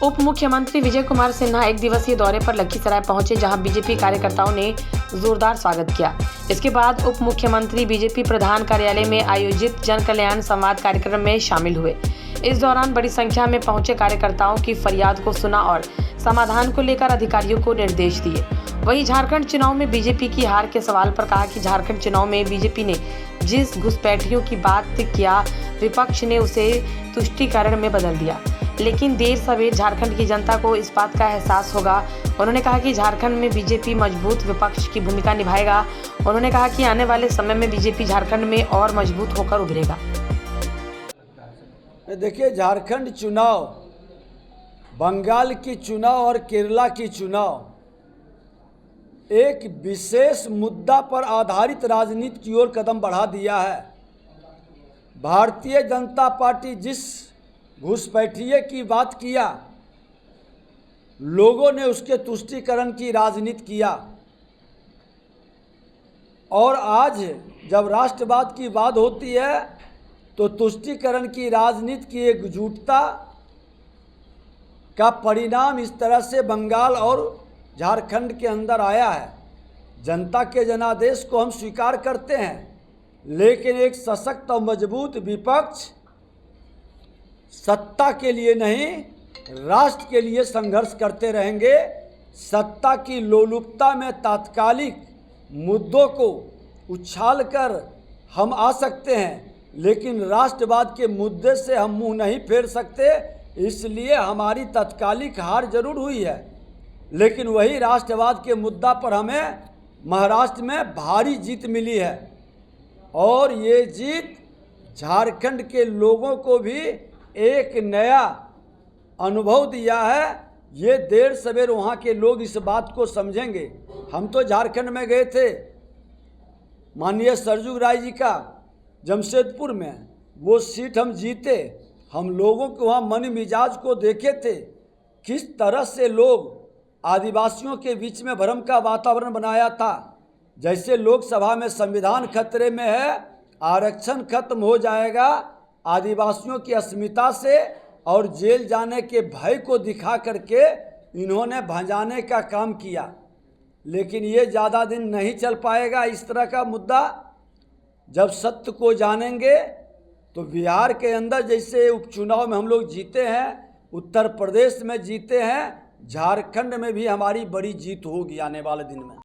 उप मुख्यमंत्री विजय कुमार सिन्हा एक दिवसीय दौरे पर लखीसराय पहुंचे, जहां बीजेपी कार्यकर्ताओं ने जोरदार स्वागत किया। इसके बाद उप मुख्यमंत्री बीजेपी प्रधान कार्यालय में आयोजित जन कल्याण संवाद कार्यक्रम में शामिल हुए। इस दौरान बड़ी संख्या में पहुंचे कार्यकर्ताओं की फरियाद को सुना और समाधान को लेकर अधिकारियों को निर्देश दिए। वहीं झारखंड चुनाव में बीजेपी की हार के सवाल पर कहा कि झारखंड चुनाव में बीजेपी ने जिस घुसपैठियों की बात किया, विपक्ष ने उसे तुष्टीकरण में बदल दिया, लेकिन देर सवेर झारखंड की जनता को इस बात का एहसास होगा। उन्होंने कहा कि झारखंड में बीजेपी मजबूत विपक्ष की भूमिका निभाएगा। उन्होंने कहा कि आने वाले समय में बीजेपी झारखंड में और मजबूत होकर उभरेगा। देखिए, झारखंड चुनाव, बंगाल की चुनाव और केरला की चुनाव एक विशेष मुद्दा पर आधारित राजनीति की ओर कदम बढ़ा दिया है। भारतीय जनता पार्टी जिस घुसपैठिए की बात किया, लोगों ने उसके तुष्टीकरण की राजनीति किया, और आज जब राष्ट्रवाद की बात होती है तो तुष्टीकरण की राजनीति की एकजुटता का परिणाम इस तरह से बंगाल और झारखंड के अंदर आया है। जनता के जनादेश को हम स्वीकार करते हैं, लेकिन एक सशक्त और मजबूत विपक्ष सत्ता के लिए नहीं, राष्ट्र के लिए संघर्ष करते रहेंगे। सत्ता की लोलुपता में तात्कालिक मुद्दों को उछालकर हम आ सकते हैं, लेकिन राष्ट्रवाद के मुद्दे से हम मुंह नहीं फेर सकते। इसलिए हमारी तात्कालिक हार जरूर हुई है, लेकिन वही राष्ट्रवाद के मुद्दा पर हमें महाराष्ट्र में भारी जीत मिली है, और ये जीत झारखंड के लोगों को भी एक नया अनुभव दिया है। ये देर सवेर वहाँ के लोग इस बात को समझेंगे। हम तो झारखंड में गए थे, माननीय सरजू राय जी का जमशेदपुर में वो सीट हम जीते। हम लोगों के वहाँ मन मिजाज को देखे थे, किस तरह से लोग आदिवासियों के बीच में भ्रम का वातावरण बनाया था। जैसे लोकसभा में संविधान खतरे में है, आरक्षण खत्म हो जाएगा, आदिवासियों की अस्मिता से और जेल जाने के भय को दिखा करके इन्होंने भंजाने का काम किया। लेकिन ये ज़्यादा दिन नहीं चल पाएगा इस तरह का मुद्दा। जब सत्य को जानेंगे तो बिहार के अंदर जैसे उपचुनाव में हम लोग जीते हैं, उत्तर प्रदेश में जीते हैं, झारखंड में भी हमारी बड़ी जीत होगी आने वाले दिन में।